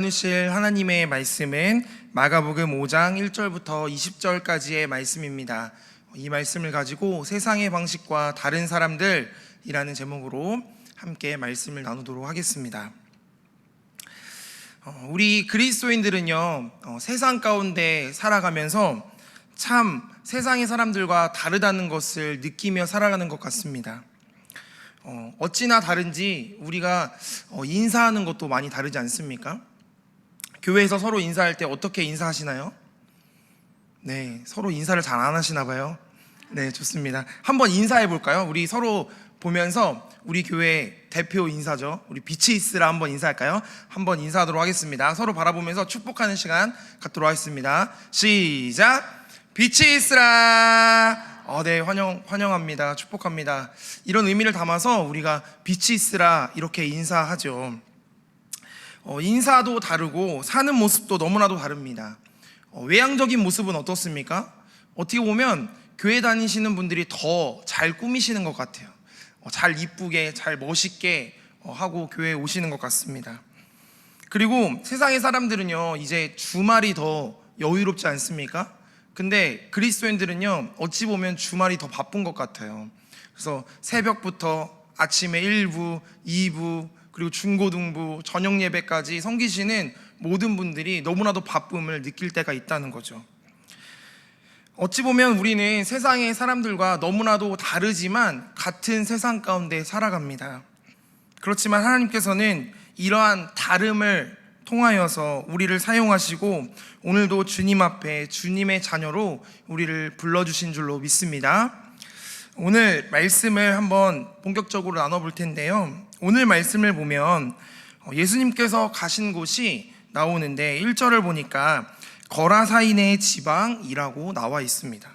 나누실 하나님의 말씀은 마가복음 5장 1절부터 20절까지의 말씀입니다. 이 말씀을 가지고 세상의 방식과 다른 사람들이라는 제목으로 함께 말씀을 나누도록 하겠습니다. 우리 그리스도인들은요, 세상 가운데 살아가면서 참 세상의 사람들과 다르다는 것을 느끼며 살아가는 것 같습니다. 어찌나 다른지 우리가 인사하는 것도 많이 다르지 않습니까? 교회에서 서로 인사할 때 어떻게 인사하시나요? 네, 서로 인사를 잘 안 하시나 봐요. 네, 좋습니다. 한번 인사해 볼까요? 우리 서로 보면서 우리 교회 대표 인사죠. 우리 비치이스라 한번 인사할까요? 한번 인사하도록 하겠습니다. 서로 바라보면서 축복하는 시간 갖도록 하겠습니다. 시작! 비치이스라! 네, 환영합니다. 축복합니다. 이런 의미를 담아서 우리가 비치이스라 이렇게 인사하죠. 인사도 다르고 사는 모습도 너무나도 다릅니다. 외향적인 모습은 어떻습니까? 어떻게 보면 교회 다니시는 분들이 더 잘 꾸미시는 것 같아요. 잘 이쁘게, 잘 멋있게 하고 교회에 오시는 것 같습니다. 그리고 세상의 사람들은요, 이제 주말이 더 여유롭지 않습니까? 근데 그리스도인들은요, 어찌 보면 주말이 더 바쁜 것 같아요. 그래서 새벽부터 아침에 1부, 2부, 그리고 중고등부, 저녁 예배까지 섬기시는 모든 분들이 너무나도 바쁨을 느낄 때가 있다는 거죠. 어찌 보면 우리는 세상의 사람들과 너무나도 다르지만 같은 세상 가운데 살아갑니다. 그렇지만 하나님께서는 이러한 다름을 통하여서 우리를 사용하시고 오늘도 주님 앞에 주님의 자녀로 우리를 불러주신 줄로 믿습니다. 오늘 말씀을 한번 본격적으로 나눠볼 텐데요, 오늘 말씀을 보면 예수님께서 가신 곳이 나오는데 1절을 보니까 거라사인의 지방이라고 나와 있습니다.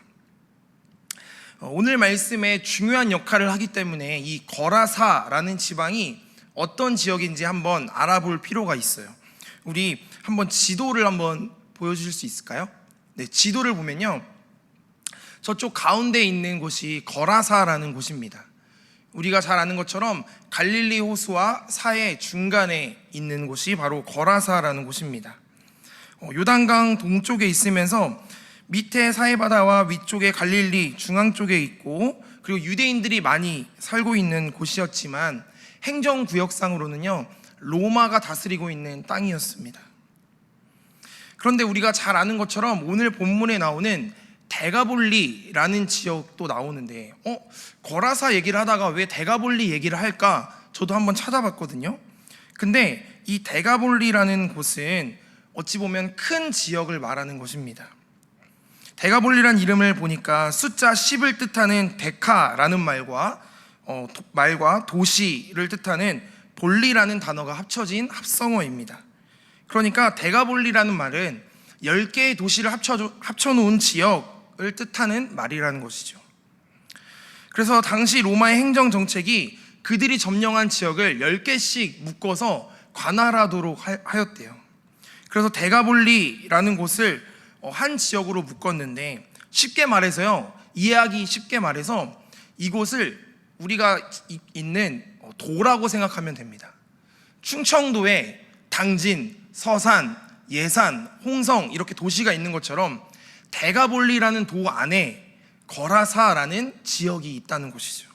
오늘 말씀에 중요한 역할을 하기 때문에 이 거라사라는 지방이 어떤 지역인지 한번 알아볼 필요가 있어요. 우리 한번 지도를 한번 보여주실 수 있을까요? 네, 지도를 보면요, 저쪽 가운데 있는 곳이 거라사라는 곳입니다. 우리가 잘 아는 것처럼 갈릴리 호수와 사해 중간에 있는 곳이 바로 거라사라는 곳입니다. 요단강 동쪽에 있으면서 밑에 사해바다와 위쪽에 갈릴리 중앙 쪽에 있고, 그리고 유대인들이 많이 살고 있는 곳이었지만 행정구역상으로는요, 로마가 다스리고 있는 땅이었습니다. 그런데 우리가 잘 아는 것처럼 오늘 본문에 나오는 데가볼리라는 지역도 나오는데 거라사 얘기를 하다가 왜 데가볼리 얘기를 할까 저도 한번 찾아봤거든요. 근데 이 데가볼리라는 곳은 어찌 보면 큰 지역을 말하는 것입니다. 데가볼리라는 이름을 보니까 숫자 10을 뜻하는 데카라는 말과 도시를 뜻하는 볼리라는 단어가 합쳐진 합성어입니다. 그러니까 데가볼리라는 말은 10개의 도시를 합쳐놓은 지역을 뜻하는 말이라는 것이죠. 그래서 당시 로마의 행정정책이 그들이 점령한 지역을 10개씩 묶어서 관할하도록 하였대요. 그래서 데가볼리라는 곳을 한 지역으로 묶었는데 쉽게 말해서요, 이해하기 쉽게 말해서 이곳을 우리가 있는 도라고 생각하면 됩니다. 충청도에 당진, 서산, 예산, 홍성 이렇게 도시가 있는 것처럼 데가볼리라는 도 안에 거라사라는 지역이 있다는 곳이죠.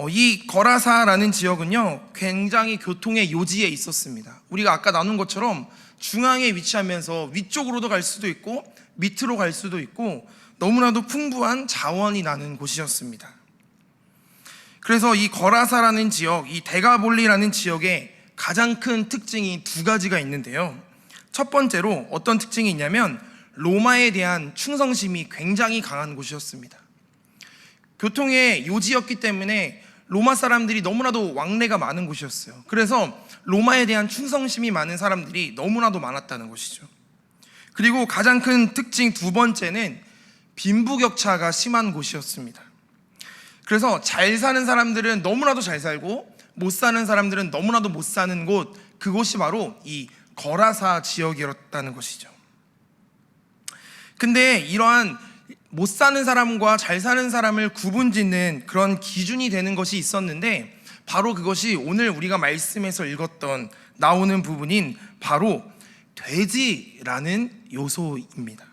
이 거라사라는 지역은요, 굉장히 교통의 요지에 있었습니다. 우리가 아까 나눈 것처럼 중앙에 위치하면서 위쪽으로도 갈 수도 있고 밑으로 갈 수도 있고 너무나도 풍부한 자원이 나는 곳이었습니다. 그래서 이 거라사라는 지역, 이 데가볼리라는 지역에 가장 큰 특징이 두 가지가 있는데요, 첫 번째로 어떤 특징이 있냐면 로마에 대한 충성심이 굉장히 강한 곳이었습니다. 교통의 요지였기 때문에 로마 사람들이 너무나도 왕래가 많은 곳이었어요. 그래서 로마에 대한 충성심이 많은 사람들이 너무나도 많았다는 것이죠. 그리고 가장 큰 특징 두 번째는 빈부격차가 심한 곳이었습니다. 그래서 잘 사는 사람들은 너무나도 잘 살고 못 사는 사람들은 너무나도 못 사는 곳, 그곳이 바로 이 거라사 지역이었다는 것이죠. 근데 이러한 못 사는 사람과 잘 사는 사람을 구분짓는 그런 기준이 되는 것이 있었는데 바로 그것이 오늘 우리가 말씀에서 읽었던 나오는 부분인 바로 돼지라는 요소입니다.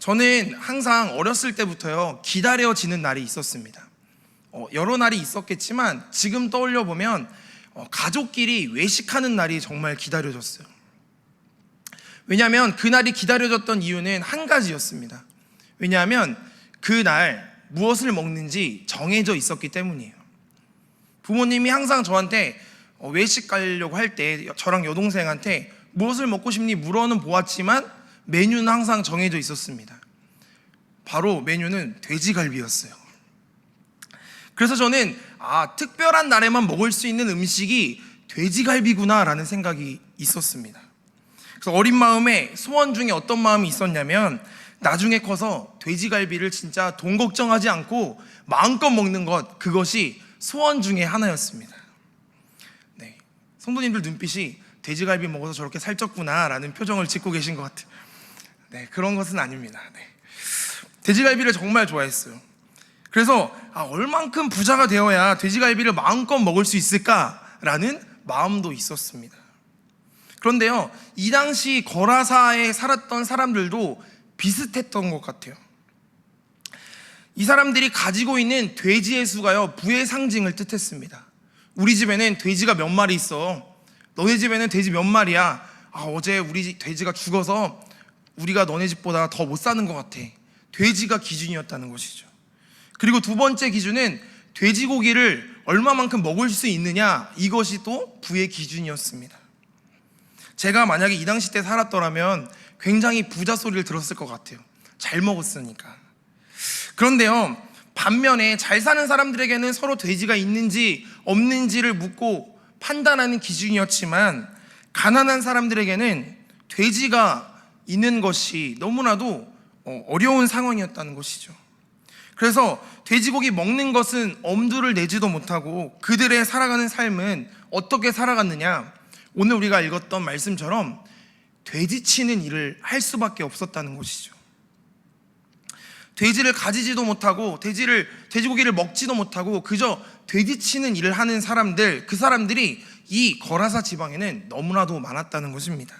저는 항상 어렸을 때부터요, 기다려지는 날이 있었습니다. 여러 날이 있었겠지만 지금 떠올려 보면 가족끼리 외식하는 날이 정말 기다려졌어요. 왜냐하면 그날이 기다려졌던 이유는 한 가지였습니다. 왜냐하면 그날 무엇을 먹는지 정해져 있었기 때문이에요. 부모님이 항상 저한테 외식 가려고 할 때 저랑 여동생한테 무엇을 먹고 싶니 물어는 보았지만 메뉴는 항상 정해져 있었습니다. 바로 메뉴는 돼지갈비였어요. 그래서 저는 특별한 날에만 먹을 수 있는 음식이 돼지갈비구나 라는 생각이 있었습니다. 그래서 어린 마음에 소원 중에 어떤 마음이 있었냐면 나중에 커서 돼지갈비를 진짜 돈 걱정하지 않고 마음껏 먹는 것, 그것이 소원 중에 하나였습니다. 네, 성도님들 눈빛이 돼지갈비 먹어서 저렇게 살쪘구나 라는 표정을 짓고 계신 것 같아요. 네, 그런 것은 아닙니다. 네. 돼지갈비를 정말 좋아했어요. 그래서 얼만큼 부자가 되어야 돼지갈비를 마음껏 먹을 수 있을까라는 마음도 있었습니다. 그런데요, 이 당시 거라사에 살았던 사람들도 비슷했던 것 같아요. 이 사람들이 가지고 있는 돼지의 수가요, 부의 상징을 뜻했습니다. 우리 집에는 돼지가 몇 마리 있어. 너네 집에는 돼지 몇 마리야. 어제 우리 돼지가 죽어서 우리가 너네 집보다 더 못 사는 것 같아. 돼지가 기준이었다는 것이죠. 그리고 두 번째 기준은 돼지고기를 얼마만큼 먹을 수 있느냐, 이것이 또 부의 기준이었습니다. 제가 만약에 이 당시 때 살았더라면 굉장히 부자 소리를 들었을 것 같아요. 잘 먹었으니까. 그런데요, 반면에 잘 사는 사람들에게는 서로 돼지가 있는지 없는지를 묻고 판단하는 기준이었지만 가난한 사람들에게는 돼지가 있는 것이 너무나도 어려운 상황이었다는 것이죠. 그래서 돼지고기 먹는 것은 엄두를 내지도 못하고 그들의 살아가는 삶은 어떻게 살아갔느냐, 오늘 우리가 읽었던 말씀처럼 돼지치는 일을 할 수밖에 없었다는 것이죠. 돼지를 가지지도 못하고 돼지고기를 먹지도 못하고 그저 돼지치는 일을 하는 사람들, 그 사람들이 이 거라사 지방에는 너무나도 많았다는 것입니다.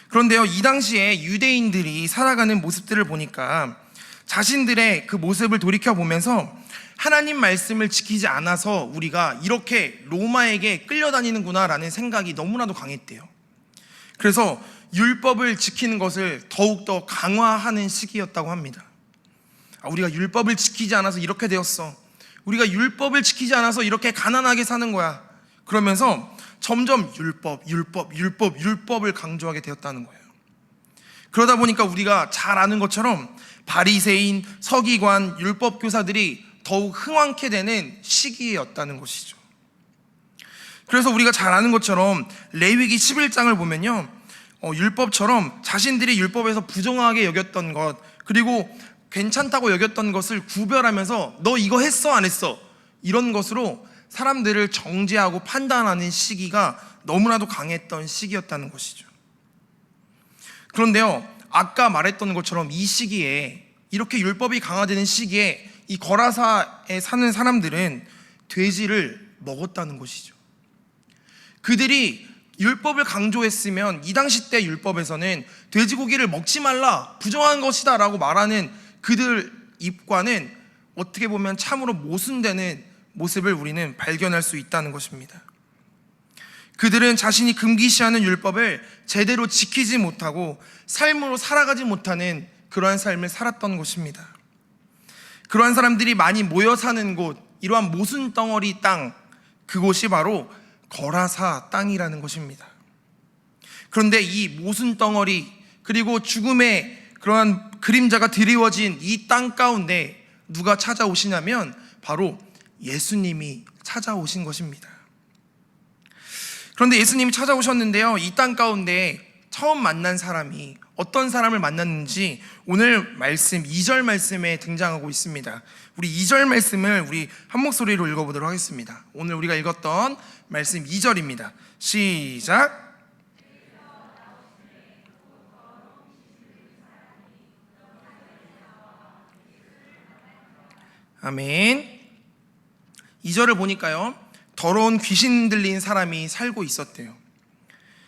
그런데요, 이 당시에 유대인들이 살아가는 모습들을 보니까 자신들의 그 모습을 돌이켜보면서 하나님 말씀을 지키지 않아서 우리가 이렇게 로마에게 끌려다니는구나 라는 생각이 너무나도 강했대요. 그래서 율법을 지키는 것을 더욱더 강화하는 시기였다고 합니다. 우리가 율법을 지키지 않아서 이렇게 되었어. 우리가 율법을 지키지 않아서 이렇게 가난하게 사는 거야. 그러면서 점점 율법을 강조하게 되었다는 거예요. 그러다 보니까 우리가 잘 아는 것처럼 바리새인, 서기관, 율법교사들이 더욱 흥왕케 되는 시기였다는 것이죠. 그래서 우리가 잘 아는 것처럼 레위기 11장을 보면요, 율법처럼 자신들이 율법에서 부정하게 여겼던 것, 그리고 괜찮다고 여겼던 것을 구별하면서 너 이거 했어 안 했어, 이런 것으로 사람들을 정죄하고 판단하는 시기가 너무나도 강했던 시기였다는 것이죠. 그런데요, 아까 말했던 것처럼 이 시기에, 이렇게 율법이 강화되는 시기에 이 거라사에 사는 사람들은 돼지를 먹었다는 것이죠. 그들이 율법을 강조했으면 이 당시 때 율법에서는 돼지고기를 먹지 말라, 부정한 것이다 라고 말하는 그들 입과는 어떻게 보면 참으로 모순되는 모습을 우리는 발견할 수 있다는 것입니다. 그들은 자신이 금기시하는 율법을 제대로 지키지 못하고 삶으로 살아가지 못하는 그러한 삶을 살았던 것입니다. 그러한 사람들이 많이 모여 사는 곳, 이러한 모순덩어리 땅, 그곳이 바로 거라사 땅이라는 것입니다. 그런데 이 모순덩어리, 그리고 죽음의 그러한 그림자가 드리워진 이 땅 가운데 누가 찾아오시냐면 바로 예수님이 찾아오신 것입니다. 그런데 예수님이 찾아오셨는데요, 이 땅 가운데 처음 만난 사람이 어떤 사람을 만났는지 오늘 말씀 2절 말씀에 등장하고 있습니다. 우리 2절 말씀을 우리 한 목소리로 읽어보도록 하겠습니다. 오늘 우리가 읽었던 말씀 2절입니다. 시작. 아멘. 2절을 보니까요, 더러운 귀신 들린 사람이 살고 있었대요.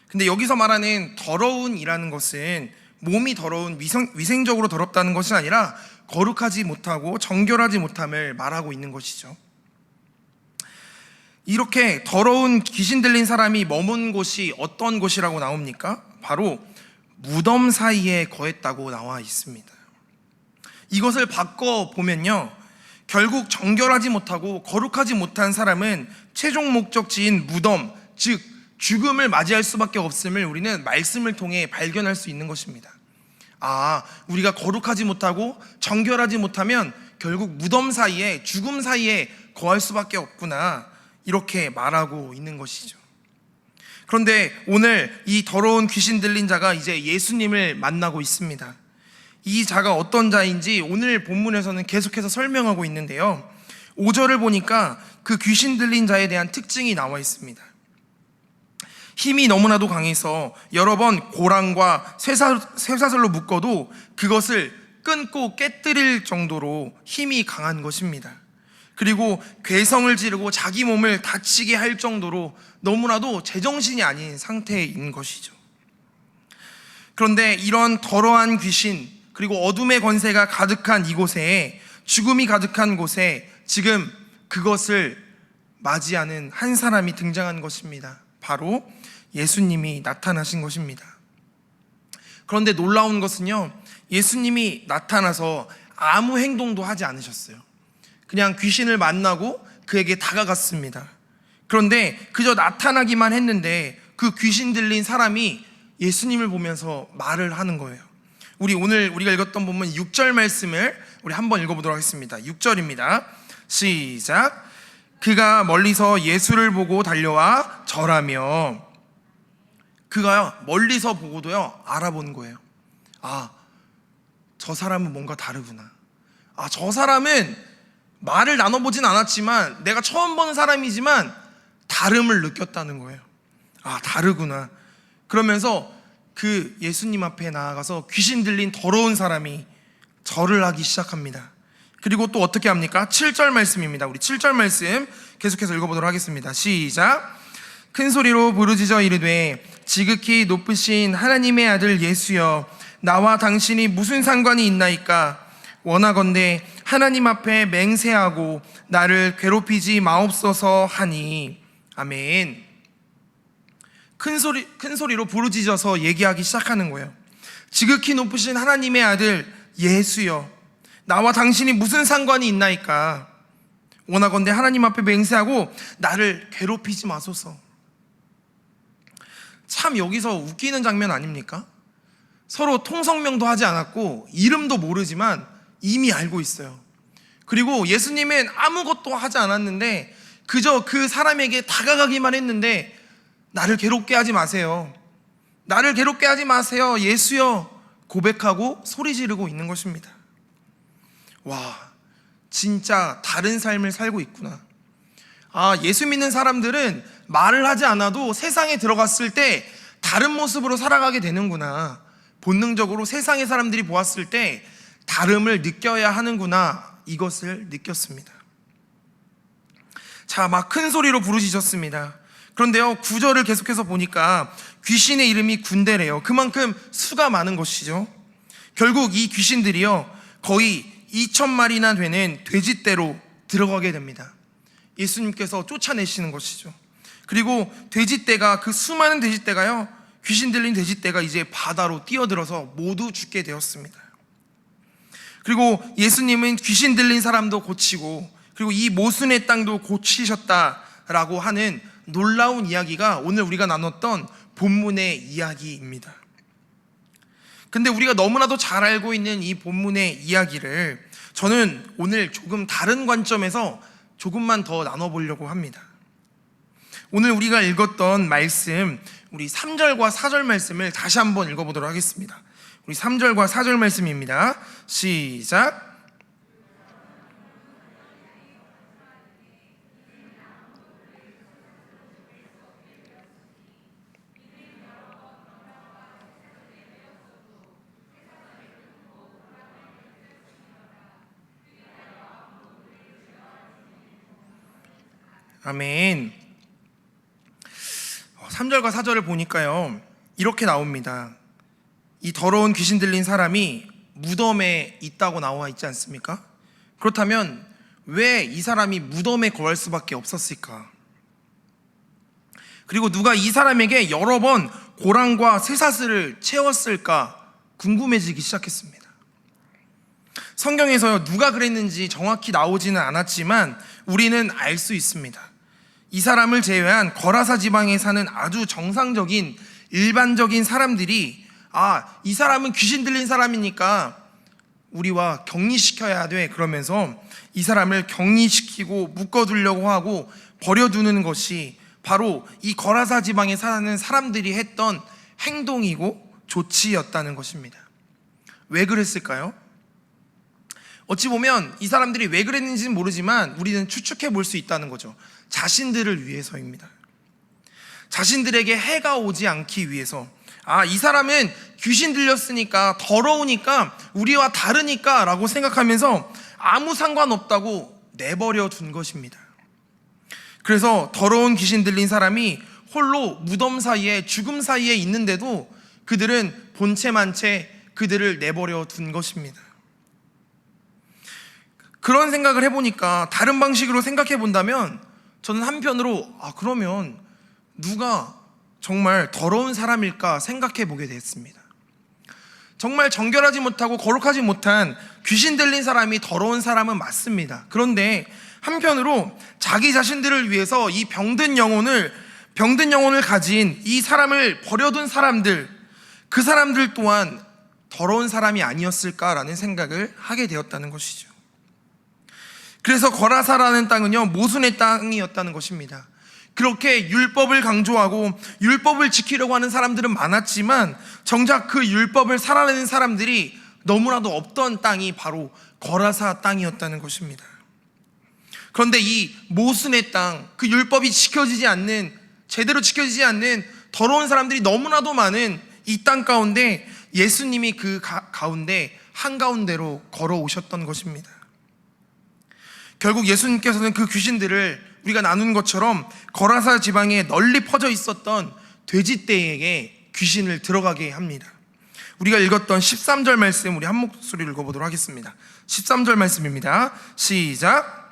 근데 여기서 말하는 더러운이라는 것은 몸이 더러운 위생적으로 더럽다는 것이 아니라 거룩하지 못하고 정결하지 못함을 말하고 있는 것이죠. 이렇게 더러운 귀신 들린 사람이 머문 곳이 어떤 곳이라고 나옵니까? 바로 무덤 사이에 거했다고 나와 있습니다. 이것을 바꿔 보면요, 결국 정결하지 못하고 거룩하지 못한 사람은 최종 목적지인 무덤, 즉 죽음을 맞이할 수밖에 없음을 우리는 말씀을 통해 발견할 수 있는 것입니다. 우리가 거룩하지 못하고 정결하지 못하면 결국 무덤 사이에, 죽음 사이에 거할 수밖에 없구나, 이렇게 말하고 있는 것이죠. 그런데 오늘 이 더러운 귀신 들린 자가 이제 예수님을 만나고 있습니다. 이 자가 어떤 자인지 오늘 본문에서는 계속해서 설명하고 있는데요, 5절을 보니까 그 귀신 들린 자에 대한 특징이 나와 있습니다. 힘이 너무나도 강해서 여러 번 고랑과 쇠사슬로 묶어도 그것을 끊고 깨뜨릴 정도로 힘이 강한 것입니다. 그리고 괴성을 지르고 자기 몸을 다치게 할 정도로 너무나도 제정신이 아닌 상태인 것이죠. 그런데 이런 더러한 귀신, 그리고 어둠의 권세가 가득한 이곳에, 죽음이 가득한 곳에 지금 그것을 맞이하는 한 사람이 등장한 것입니다. 바로 예수님이 나타나신 것입니다. 그런데 놀라운 것은요, 예수님이 나타나서 아무 행동도 하지 않으셨어요. 그냥 귀신을 만나고 그에게 다가갔습니다. 그런데 그저 나타나기만 했는데 그 귀신 들린 사람이 예수님을 보면서 말을 하는 거예요. 오늘 우리가 읽었던 본문 6절 말씀을 우리 한번 읽어보도록 하겠습니다. 6절입니다. 시작. 그가 멀리서 예수를 보고 달려와 절하며, 그가요 멀리서 보고도요 알아본 거예요. 저 사람은 뭔가 다르구나. 저 사람은 말을 나눠보진 않았지만, 내가 처음 보는 사람이지만 다름을 느꼈다는 거예요. 다르구나. 그러면서 그 예수님 앞에 나아가서 귀신 들린 더러운 사람이 절을 하기 시작합니다. 그리고 또 어떻게 합니까? 7절 말씀입니다. 우리 7절 말씀 계속해서 읽어보도록 하겠습니다. 시작. 큰 소리로 부르짖어 이르되 지극히 높으신 하나님의 아들 예수여, 나와 당신이 무슨 상관이 있나이까? 원하건대 하나님 앞에 맹세하고 나를 괴롭히지 마옵소서 하니. 아멘. 큰 소리로 부르짖어서 얘기하기 시작하는 거예요. 지극히 높으신 하나님의 아들 예수여, 나와 당신이 무슨 상관이 있나이까? 원하건대 하나님 앞에 맹세하고 나를 괴롭히지 마소서. 참 여기서 웃기는 장면 아닙니까? 서로 통성명도 하지 않았고 이름도 모르지만 이미 알고 있어요. 그리고 예수님은 아무것도 하지 않았는데 그저 그 사람에게 다가가기만 했는데, 나를 괴롭게 하지 마세요, 나를 괴롭게 하지 마세요, 예수여 고백하고 소리 지르고 있는 것입니다. 와, 진짜 다른 삶을 살고 있구나. 예수 믿는 사람들은 말을 하지 않아도 세상에 들어갔을 때 다른 모습으로 살아가게 되는구나. 본능적으로 세상의 사람들이 보았을 때 다름을 느껴야 하는구나, 이것을 느꼈습니다. 막 큰 소리로 부르짖었습니다. 그런데요, 9절을 계속해서 보니까 귀신의 이름이 군대래요. 그만큼 수가 많은 것이죠. 결국 이 귀신들이요 거의 2,000마리나 되는 돼지떼로 들어가게 됩니다. 예수님께서 쫓아내시는 것이죠. 그리고 돼지떼가, 그 수많은 돼지떼가요, 귀신 들린 돼지떼가 이제 바다로 뛰어들어서 모두 죽게 되었습니다. 그리고 예수님은 귀신 들린 사람도 고치고, 그리고 이 모순의 땅도 고치셨다라고 하는 놀라운 이야기가 오늘 우리가 나눴던 본문의 이야기입니다. 근데 우리가 너무나도 잘 알고 있는 이 본문의 이야기를 저는 오늘 조금 다른 관점에서 조금만 더 나눠보려고 합니다. 오늘 우리가 읽었던 말씀, 우리 3절과 4절 말씀을 다시 한번 읽어보도록 하겠습니다. 우리 3절과 4절 말씀입니다. 시작. 아멘. 3절과 4절을 보니까요, 이렇게 나옵니다. 이 더러운 귀신 들린 사람이 무덤에 있다고 나와 있지 않습니까? 그렇다면 왜 이 사람이 무덤에 거할 수밖에 없었을까? 그리고 누가 이 사람에게 여러 번 고랑과 쇠사슬을 채웠을까 궁금해지기 시작했습니다. 성경에서 누가 그랬는지 정확히 나오지는 않았지만 우리는 알 수 있습니다. 이 사람을 제외한 거라사 지방에 사는 아주 정상적인 일반적인 사람들이 이 사람은 귀신 들린 사람이니까 우리와 격리시켜야 돼, 그러면서 이 사람을 격리시키고 묶어두려고 하고 버려두는 것이 바로 이 거라사 지방에 사는 사람들이 했던 행동이고 조치였다는 것입니다. 왜 그랬을까요? 어찌 보면 이 사람들이 왜 그랬는지는 모르지만 우리는 추측해 볼 수 있다는 거죠. 자신들을 위해서입니다. 자신들에게 해가 오지 않기 위해서, 이 사람은 귀신 들렸으니까, 더러우니까, 우리와 다르니까 라고 생각하면서 아무 상관없다고 내버려 둔 것입니다. 그래서 더러운 귀신 들린 사람이 홀로 무덤 사이에, 죽음 사이에 있는데도 그들은 본체만 채 그들을 내버려 둔 것입니다. 그런 생각을 해보니까, 다른 방식으로 생각해 본다면 저는 한편으로 그러면 누가 정말 더러운 사람일까 생각해 보게 됐습니다. 정말 정결하지 못하고 거룩하지 못한 귀신 들린 사람이 더러운 사람은 맞습니다. 그런데 한편으로 자기 자신들을 위해서 이 병든 영혼을 가진 이 사람을 버려둔 사람들, 그 사람들 또한 더러운 사람이 아니었을까라는 생각을 하게 되었다는 것이죠. 그래서 거라사라는 땅은요, 모순의 땅이었다는 것입니다. 그렇게 율법을 강조하고 율법을 지키려고 하는 사람들은 많았지만 정작 그 율법을 살아내는 사람들이 너무나도 없던 땅이 바로 거라사 땅이었다는 것입니다. 그런데 이 모순의 땅, 그 율법이 제대로 지켜지지 않는 더러운 사람들이 너무나도 많은 이 땅 가운데 예수님이 그 가운데 한가운데로 걸어오셨던 것입니다. 결국 예수님께서는 그 귀신들을 우리가 나눈 것처럼 거라사 지방에 널리 퍼져 있었던 돼지떼에게 귀신을 들어가게 합니다. 우리가 읽었던 13절 말씀, 우리 한 목소리로 읽어보도록 하겠습니다. 13절 말씀입니다. 시작.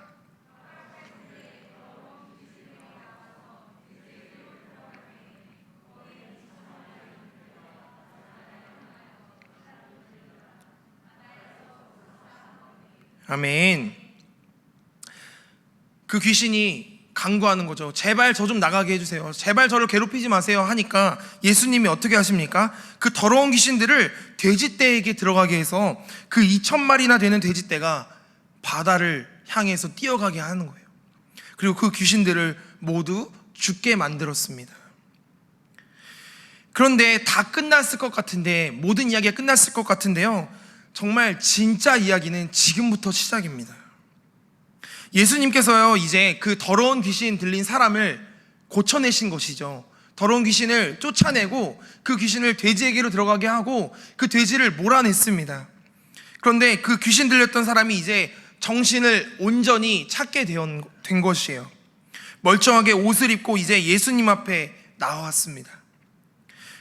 아멘. 그 귀신이 간구하는 거죠. 제발 저 좀 나가게 해주세요. 제발 저를 괴롭히지 마세요 하니까 예수님이 어떻게 하십니까? 그 더러운 귀신들을 돼지떼에게 들어가게 해서 그 2,000마리나 되는 돼지떼가 바다를 향해서 뛰어가게 하는 거예요. 그리고 그 귀신들을 모두 죽게 만들었습니다. 그런데 다 끝났을 것 같은데, 모든 이야기가 끝났을 것 같은데요, 정말 진짜 이야기는 지금부터 시작입니다. 예수님께서요, 이제 그 더러운 귀신 들린 사람을 고쳐내신 것이죠. 더러운 귀신을 쫓아내고 그 귀신을 돼지에게로 들어가게 하고 그 돼지를 몰아냈습니다. 그런데 그 귀신 들렸던 사람이 이제 정신을 온전히 찾게 된 것이에요. 멀쩡하게 옷을 입고 이제 예수님 앞에 나왔습니다.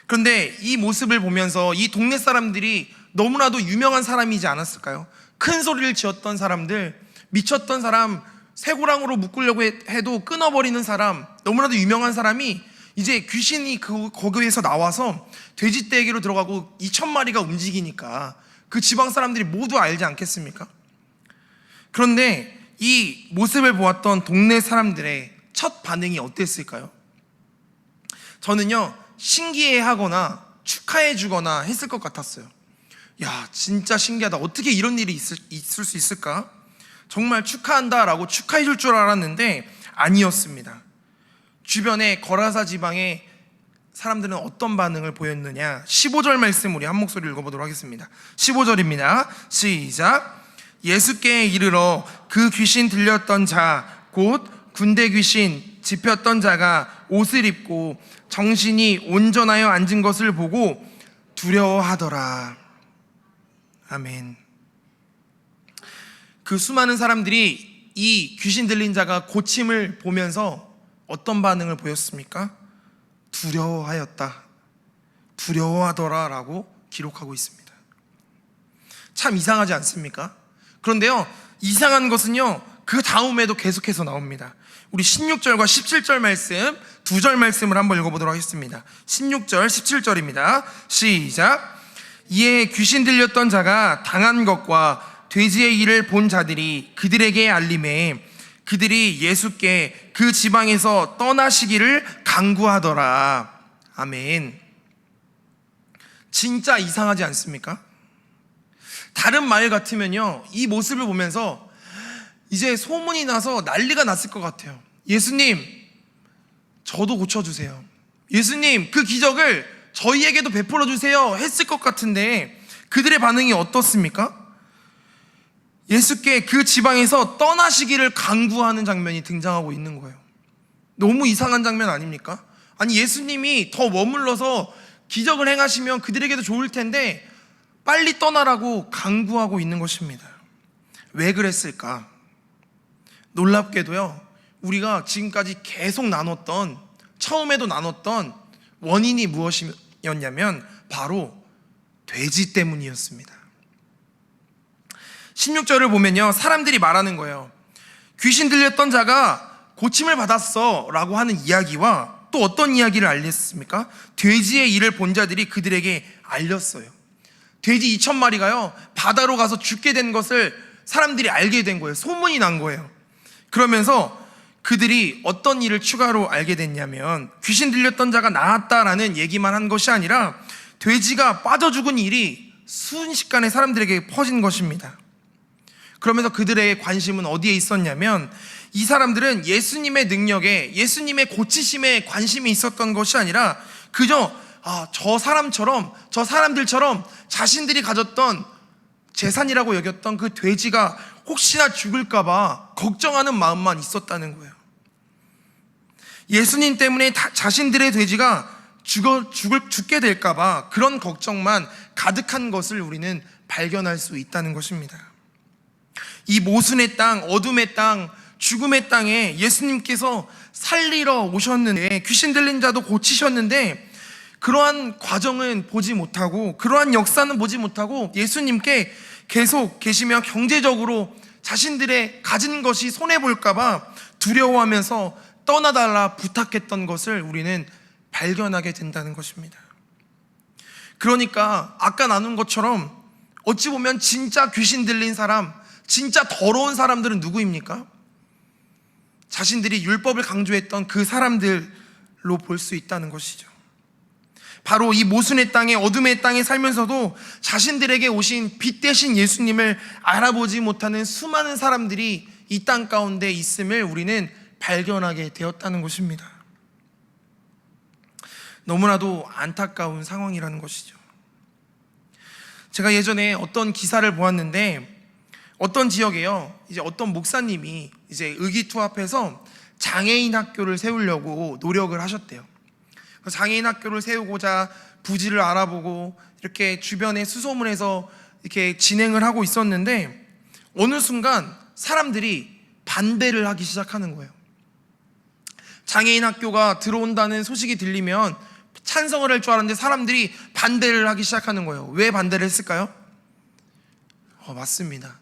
그런데 이 모습을 보면서 이 동네 사람들이 너무나도 유명한 사람이지 않았을까요? 큰 소리를 지었던 사람들, 미쳤던 사람, 쇠고랑으로 묶으려고 해도 끊어버리는 사람, 너무나도 유명한 사람이 이제 귀신이 거기에서 나와서 돼지떼에게로 들어가고 2,000마리가 움직이니까 그 지방 사람들이 모두 알지 않겠습니까? 그런데 이 모습을 보았던 동네 사람들의 첫 반응이 어땠을까요? 저는요, 신기해하거나 축하해주거나 했을 것 같았어요. 야, 진짜 신기하다. 어떻게 이런 일이 있을 수 있을까? 정말 축하한다 라고 축하해 줄 줄 알았는데 아니었습니다. 주변에 거라사 지방의 사람들은 어떤 반응을 보였느냐, 15절 말씀 우리 한 목소리 읽어보도록 하겠습니다. 15절입니다. 시작. 예수께 이르러 그 귀신 들렸던 자, 곧 군대 귀신 집혔던 자가 옷을 입고 정신이 온전하여 앉은 것을 보고 두려워하더라. 아멘. 그 수많은 사람들이 이 귀신 들린 자가 고침을 보면서 어떤 반응을 보였습니까? 두려워하였다, 두려워하더라 라고 기록하고 있습니다. 참 이상하지 않습니까? 그런데요, 이상한 것은요, 그 다음에도 계속해서 나옵니다. 우리 16절과 17절 말씀, 두 절 말씀을 한번 읽어보도록 하겠습니다. 16절, 17절입니다. 시작. 이에 귀신 들렸던 자가 당한 것과 돼지의 일을 본 자들이 그들에게 알림해 그들이 예수께 그 지방에서 떠나시기를 간구하더라. 아멘. 진짜 이상하지 않습니까? 다른 마을 같으면요, 이 모습을 보면서 이제 소문이 나서 난리가 났을 것 같아요. 예수님, 저도 고쳐주세요. 예수님, 그 기적을 저희에게도 베풀어 주세요 했을 것 같은데 그들의 반응이 어떻습니까? 예수께 그 지방에서 떠나시기를 간구하는 장면이 등장하고 있는 거예요. 너무 이상한 장면 아닙니까? 아니, 예수님이 더 머물러서 기적을 행하시면 그들에게도 좋을 텐데 빨리 떠나라고 간구하고 있는 것입니다. 왜 그랬을까? 놀랍게도요, 우리가 지금까지 계속 나눴던, 처음에도 나눴던 원인이 무엇이었냐면 바로 돼지 때문이었습니다. 16절을 보면요, 사람들이 말하는 거예요. 귀신 들렸던 자가 고침을 받았어 라고 하는 이야기와 또 어떤 이야기를 알렸습니까? 돼지의 일을 본 자들이 그들에게 알렸어요. 돼지 2,000마리가요 바다로 가서 죽게 된 것을 사람들이 알게 된 거예요. 소문이 난 거예요. 그러면서 그들이 어떤 일을 추가로 알게 됐냐면 귀신 들렸던 자가 나았다라는 얘기만 한 것이 아니라 돼지가 빠져 죽은 일이 순식간에 사람들에게 퍼진 것입니다. 그러면서 그들의 관심은 어디에 있었냐면 이 사람들은 예수님의 능력에, 예수님의 고치심에 관심이 있었던 것이 아니라 그저 저 사람들처럼 자신들이 가졌던 재산이라고 여겼던 그 돼지가 혹시나 죽을까봐 걱정하는 마음만 있었다는 거예요. 예수님 때문에 자신들의 돼지가 죽게 될까봐 그런 걱정만 가득한 것을 우리는 발견할 수 있다는 것입니다. 이 모순의 땅, 어둠의 땅, 죽음의 땅에 예수님께서 살리러 오셨는데, 귀신 들린 자도 고치셨는데 그러한 과정은 보지 못하고, 그러한 역사는 보지 못하고 예수님께 계속 계시며 경제적으로 자신들의 가진 것이 손해볼까봐 두려워하면서 떠나달라 부탁했던 것을 우리는 발견하게 된다는 것입니다. 그러니까 아까 나눈 것처럼 어찌 보면 진짜 귀신 들린 사람, 진짜 더러운 사람들은 누구입니까? 자신들이 율법을 강조했던 그 사람들로 볼 수 있다는 것이죠. 바로 이 모순의 땅에, 어둠의 땅에 살면서도 자신들에게 오신 빛 대신 예수님을 알아보지 못하는 수많은 사람들이 이 땅 가운데 있음을 우리는 발견하게 되었다는 것입니다. 너무나도 안타까운 상황이라는 것이죠. 제가 예전에 어떤 기사를 보았는데 어떤 지역에요, 이제 어떤 목사님이 이제 의기투합해서 장애인 학교를 세우려고 노력을 하셨대요. 장애인 학교를 세우고자 부지를 알아보고 이렇게 주변에 수소문해서 이렇게 진행을 하고 있었는데 어느 순간 사람들이 반대를 하기 시작하는 거예요. 장애인 학교가 들어온다는 소식이 들리면 찬성을 할 줄 알았는데 사람들이 반대를 하기 시작하는 거예요. 왜 반대를 했을까요? 맞습니다.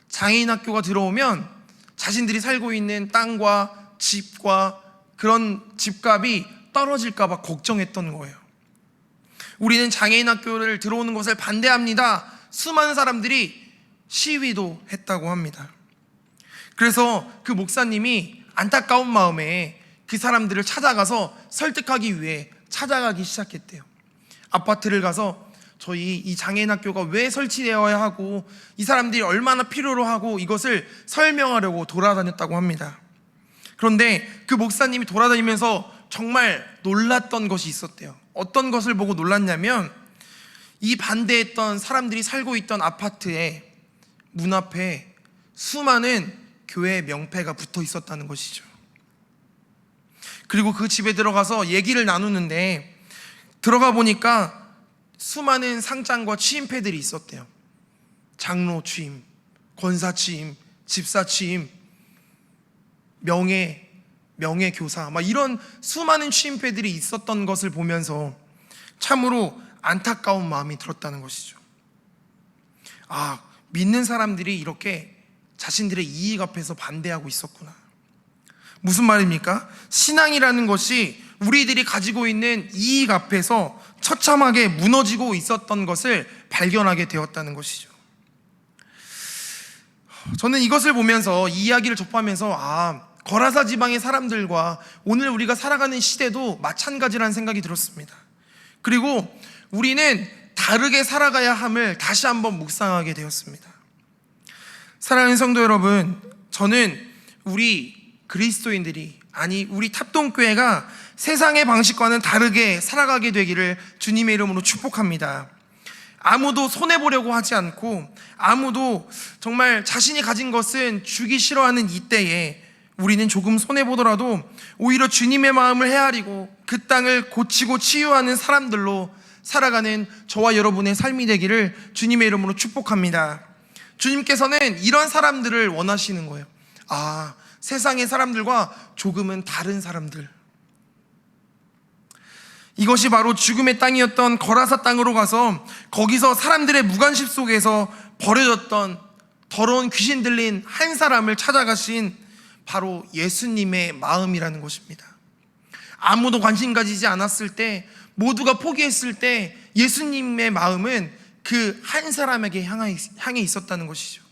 장애인 학교가 들어오면 자신들이 살고 있는 땅과 집과 그런 집값이 떨어질까봐 걱정했던 거예요. 우리는 장애인 학교를 들어오는 것을 반대합니다. 수많은 사람들이 시위도 했다고 합니다. 그래서 그 목사님이 안타까운 마음에 그 사람들을 찾아가서 설득하기 위해 찾아가기 시작했대요. 아파트를 가서 저희 이 장애인 학교가 왜 설치되어야 하고 이 사람들이 얼마나 필요로 하고 이것을 설명하려고 돌아다녔다고 합니다. 그런데 그 목사님이 돌아다니면서 정말 놀랐던 것이 있었대요. 어떤 것을 보고 놀랐냐면 이 반대했던 사람들이 살고 있던 아파트의 문 앞에 수많은 교회 명패가 붙어 있었다는 것이죠. 그리고 그 집에 들어가서 얘기를 나누는데 들어가 보니까 수많은 상장과 취임패들이 있었대요. 장로 취임, 권사 취임, 집사 취임, 명예교사, 막 이런 수많은 취임패들이 있었던 것을 보면서 참으로 안타까운 마음이 들었다는 것이죠. 아, 믿는 사람들이 이렇게 자신들의 이익 앞에서 반대하고 있었구나. 무슨 말입니까? 신앙이라는 것이 우리들이 가지고 있는 이익 앞에서 처참하게 무너지고 있었던 것을 발견하게 되었다는 것이죠. 저는 이것을 보면서, 이 이야기를 접하면서 거라사 지방의 사람들과 오늘 우리가 살아가는 시대도 마찬가지라는 생각이 들었습니다. 그리고 우리는 다르게 살아가야 함을 다시 한번 묵상하게 되었습니다. 사랑하는 성도 여러분, 저는 우리 그리스도인들이, 우리 탑동교회가 세상의 방식과는 다르게 살아가게 되기를 주님의 이름으로 축복합니다. 아무도 손해보려고 하지 않고, 아무도 정말 자신이 가진 것은 주기 싫어하는 이때에 우리는 조금 손해보더라도 오히려 주님의 마음을 헤아리고 그 땅을 고치고 치유하는 사람들로 살아가는 저와 여러분의 삶이 되기를 주님의 이름으로 축복합니다. 주님께서는 이런 사람들을 원하시는 거예요. 세상의 사람들과 조금은 다른 사람들. 이것이 바로 죽음의 땅이었던 거라사 땅으로 가서 거기서 사람들의 무관심 속에서 버려졌던 더러운 귀신 들린 한 사람을 찾아가신 바로 예수님의 마음이라는 것입니다. 아무도 관심 가지지 않았을 때, 모두가 포기했을 때 예수님의 마음은 그 한 사람에게 향해 있었다는 것이죠.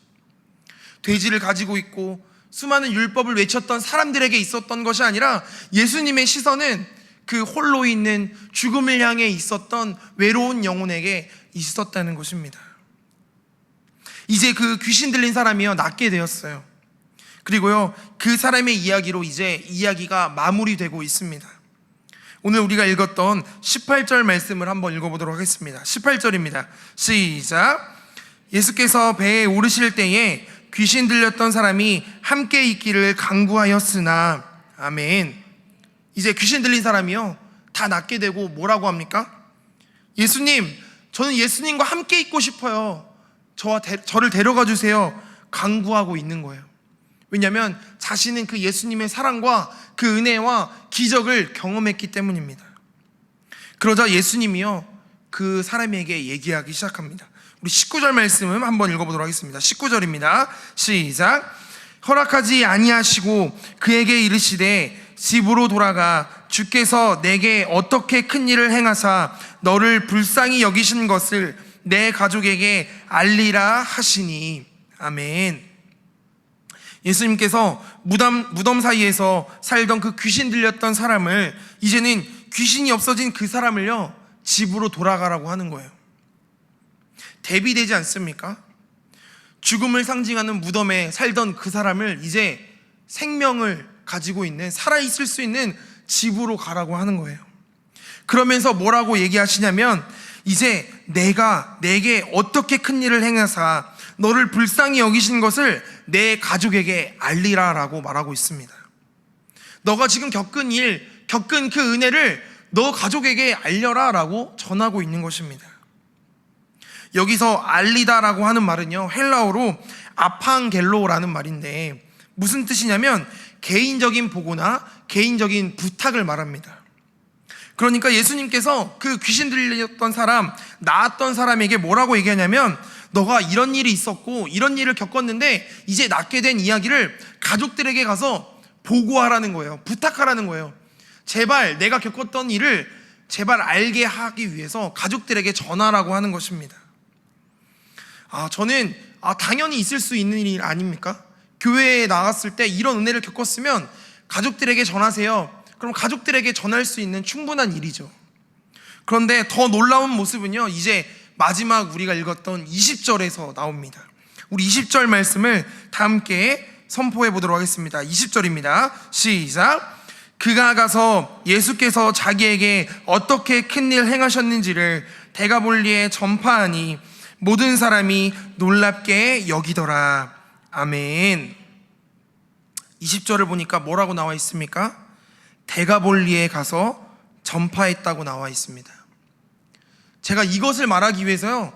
돼지를 가지고 있고 수많은 율법을 외쳤던 사람들에게 있었던 것이 아니라 예수님의 시선은 그 홀로 있는 죽음을 향해 있었던 외로운 영혼에게 있었다는 것입니다. 이제 그 귀신 들린 사람이요, 낫게 되었어요. 그리고요, 그 사람의 이야기로 이제 이야기가 마무리되고 있습니다. 오늘 우리가 읽었던 18절 말씀을 한번 읽어보도록 하겠습니다. 18절입니다. 시작. 예수께서 배에 오르실 때에 귀신 들렸던 사람이 함께 있기를 간구하였으나. 아멘. 이제 귀신 들린 사람이요, 다 낫게 되고 뭐라고 합니까? 예수님, 저는 예수님과 함께 있고 싶어요. 저를 데려가 주세요. 간구하고 있는 거예요. 왜냐하면 자신은 그 예수님의 사랑과 그 은혜와 기적을 경험했기 때문입니다. 그러자 예수님이요, 그 사람에게 얘기하기 시작합니다. 우리 19절 말씀을 한번 읽어보도록 하겠습니다. 19절입니다. 시작. 허락하지 아니하시고 그에게 이르시되 집으로 돌아가 주께서 내게 어떻게 큰 일을 행하사 너를 불쌍히 여기신 것을 내 가족에게 알리라 하시니. 아멘. 예수님께서 무덤 사이에서 살던 그 귀신 들렸던 사람을, 이제는 귀신이 없어진 그 사람을요, 집으로 돌아가라고 하는 거예요. 대비되지 않습니까? 죽음을 상징하는 무덤에 살던 그 사람을 이제 생명을 가지고 있는, 살아있을 수 있는 집으로 가라고 하는 거예요. 그러면서 뭐라고 얘기하시냐면, 이제 내가 내게 어떻게 큰 일을 행하사 너를 불쌍히 여기신 것을 내 가족에게 알리라 라고 말하고 있습니다. 너가 지금 겪은 그 은혜를 너 가족에게 알려라 라고 전하고 있는 것입니다. 여기서 알리다 라고 하는 말은요, 헬라어로 아팡겔로라는 말인데 무슨 뜻이냐면 개인적인 보고나 개인적인 부탁을 말합니다. 그러니까 예수님께서 그 귀신 들렸던 사람, 나았던 사람에게 뭐라고 얘기하냐면, 너가 이런 일이 있었고 이런 일을 겪었는데 이제 낫게 된 이야기를 가족들에게 가서 보고하라는 거예요. 부탁하라는 거예요. 제발 내가 겪었던 일을 제발 알게 하기 위해서 가족들에게 전하라고 하는 것입니다. 저는 당연히 있을 수 있는 일 아닙니까? 교회에 나갔을 때 이런 은혜를 겪었으면 가족들에게 전하세요. 그럼 가족들에게 전할 수 있는 충분한 일이죠. 그런데 더 놀라운 모습은요, 이제 마지막 우리가 읽었던 20절에서 나옵니다. 우리 20절 말씀을 다 함께 선포해 보도록 하겠습니다. 20절입니다. 시작. 그가 가서 예수께서 자기에게 어떻게 큰일 행하셨는지를 데가볼리에 전파하니 모든 사람이 놀랍게 여기더라. 아멘. 20절을 보니까 뭐라고 나와 있습니까? 데가볼리에 가서 전파했다고 나와 있습니다. 제가 이것을 말하기 위해서요,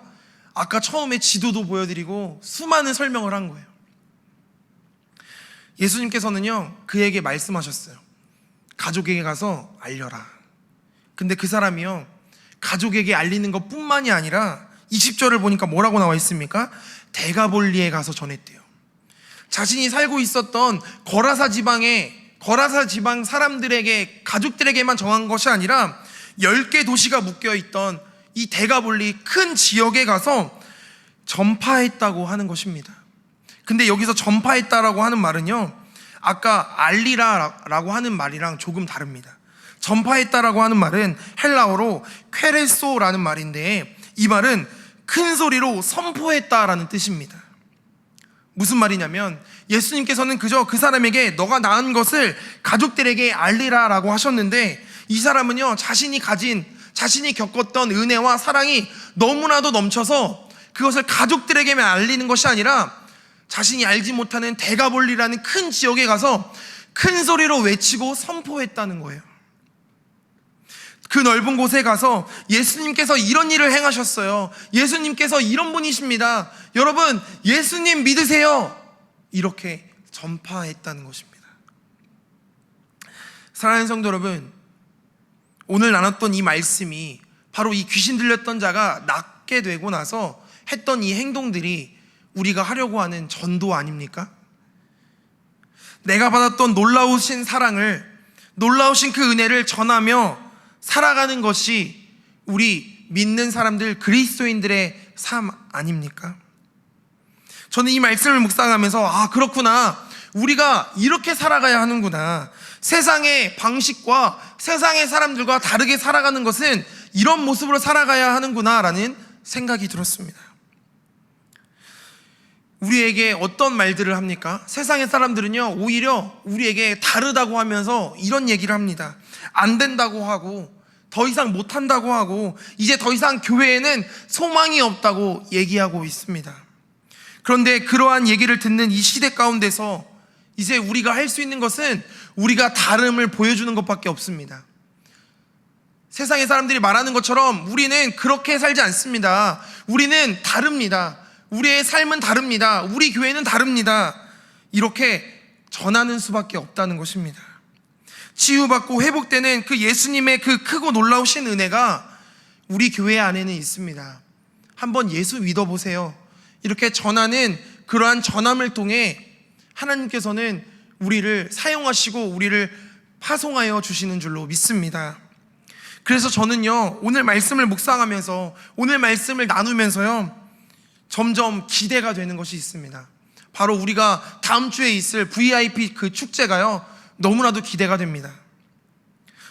아까 처음에 지도도 보여드리고 수많은 설명을 한 거예요. 예수님께서는요 그에게 말씀하셨어요. 가족에게 가서 알려라. 근데 그 사람이요 가족에게 알리는 것 뿐만이 아니라 20절을 보니까 뭐라고 나와 있습니까? 데가볼리에 가서 전했대요. 자신이 살고 있었던 거라사 지방 사람들에게, 가족들에게만 정한 것이 아니라 10개 도시가 묶여있던 이 데가볼리 큰 지역에 가서 전파했다고 하는 것입니다. 근데 여기서 전파했다라고 하는 말은요 아까 알리라라고 하는 말이랑 조금 다릅니다. 전파했다라고 하는 말은 헬라어로 퀘레소라는 말인데, 이 말은 큰 소리로 선포했다라는 뜻입니다. 무슨 말이냐면 예수님께서는 그저 그 사람에게 너가 낳은 것을 가족들에게 알리라라고 하셨는데, 이 사람은요 자신이 겪었던 은혜와 사랑이 너무나도 넘쳐서 그것을 가족들에게만 알리는 것이 아니라 자신이 알지 못하는 데가볼리라는 큰 지역에 가서 큰 소리로 외치고 선포했다는 거예요. 그 넓은 곳에 가서 예수님께서 이런 일을 행하셨어요. 예수님께서 이런 분이십니다. 여러분 예수님 믿으세요. 이렇게 전파했다는 것입니다. 사랑하는 성도 여러분, 오늘 나눴던 이 말씀이 바로 이 귀신 들렸던 자가 낫게 되고 나서 했던 이 행동들이 우리가 하려고 하는 전도 아닙니까? 내가 받았던 놀라우신 사랑을, 놀라우신 그 은혜를 전하며 살아가는 것이 우리 믿는 사람들, 그리스도인들의 삶 아닙니까? 저는 이 말씀을 묵상하면서 그렇구나, 우리가 이렇게 살아가야 하는구나, 세상의 방식과 세상의 사람들과 다르게 살아가는 것은 이런 모습으로 살아가야 하는구나 라는 생각이 들었습니다. 우리에게 어떤 말들을 합니까? 세상의 사람들은요 오히려 우리에게 다르다고 하면서 이런 얘기를 합니다. 안 된다고 하고, 더 이상 못한다고 하고, 이제 더 이상 교회에는 소망이 없다고 얘기하고 있습니다. 그런데 그러한 얘기를 듣는 이 시대 가운데서 이제 우리가 할 수 있는 것은 우리가 다름을 보여주는 것밖에 없습니다. 세상의 사람들이 말하는 것처럼 우리는 그렇게 살지 않습니다. 우리는 다릅니다. 우리의 삶은 다릅니다. 우리 교회는 다릅니다. 이렇게 전하는 수밖에 없다는 것입니다. 치유받고 회복되는 그 예수님의 그 크고 놀라우신 은혜가 우리 교회 안에는 있습니다. 한번 예수 믿어보세요. 이렇게 전하는 그러한 전함을 통해 하나님께서는 우리를 사용하시고 우리를 파송하여 주시는 줄로 믿습니다. 그래서 저는요 오늘 말씀을 묵상하면서, 오늘 말씀을 나누면서요 점점 기대가 되는 것이 있습니다. 바로 우리가 다음 주에 있을 VIP 그 축제가요 너무나도 기대가 됩니다.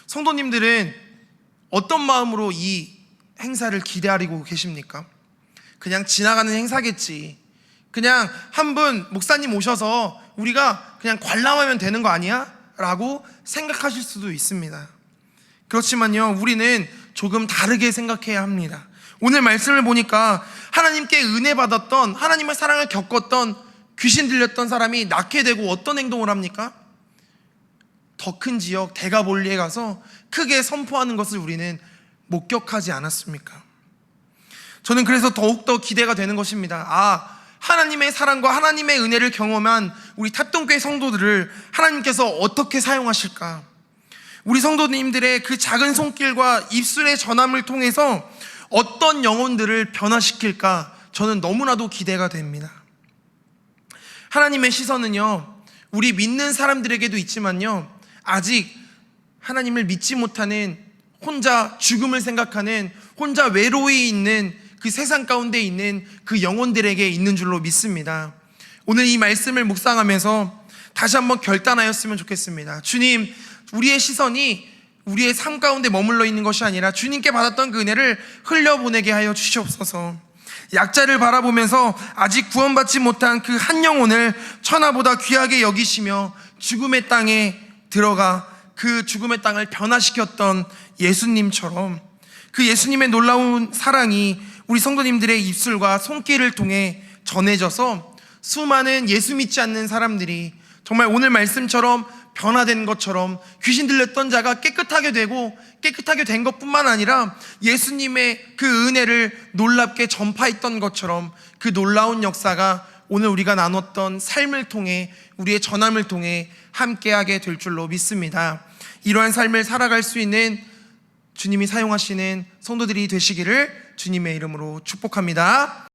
성도님들은 어떤 마음으로 이 행사를 기대하고 계십니까? 그냥 지나가는 행사겠지, 그냥 한 분 목사님 오셔서 우리가 그냥 관람하면 되는 거 아니야? 라고 생각하실 수도 있습니다. 그렇지만요 우리는 조금 다르게 생각해야 합니다. 오늘 말씀을 보니까 하나님께 은혜 받았던, 하나님의 사랑을 겪었던 귀신 들렸던 사람이 낫게 되고 어떤 행동을 합니까? 더 큰 지역 데가볼리에 가서 크게 선포하는 것을 우리는 목격하지 않았습니까? 저는 그래서 더욱더 기대가 되는 것입니다. 하나님의 사랑과 하나님의 은혜를 경험한 우리 탑동교회 성도들을 하나님께서 어떻게 사용하실까? 우리 성도님들의 그 작은 손길과 입술의 전함을 통해서 어떤 영혼들을 변화시킬까? 저는 너무나도 기대가 됩니다. 하나님의 시선은요 우리 믿는 사람들에게도 있지만요 아직 하나님을 믿지 못하는, 혼자 죽음을 생각하는, 혼자 외로이 있는 그 세상 가운데 있는 그 영혼들에게 있는 줄로 믿습니다. 오늘 이 말씀을 묵상하면서 다시 한번 결단하였으면 좋겠습니다. 주님, 우리의 시선이 우리의 삶 가운데 머물러 있는 것이 아니라 주님께 받았던 그 은혜를 흘려보내게 하여 주시옵소서. 약자를 바라보면서 아직 구원받지 못한 그 한 영혼을 천하보다 귀하게 여기시며 죽음의 땅에 들어가 그 죽음의 땅을 변화시켰던 예수님처럼 그 예수님의 놀라운 사랑이 우리 성도님들의 입술과 손길을 통해 전해져서 수많은 예수 믿지 않는 사람들이 정말 오늘 말씀처럼 변화된 것처럼 귀신 들렸던 자가 깨끗하게 되고, 깨끗하게 된 것뿐만 아니라 예수님의 그 은혜를 놀랍게 전파했던 것처럼 그 놀라운 역사가 오늘 우리가 나눴던 삶을 통해 우리의 전함을 통해 함께하게 될 줄로 믿습니다. 이러한 삶을 살아갈 수 있는 주님이 사용하시는 성도들이 되시기를 주님의 이름으로 축복합니다.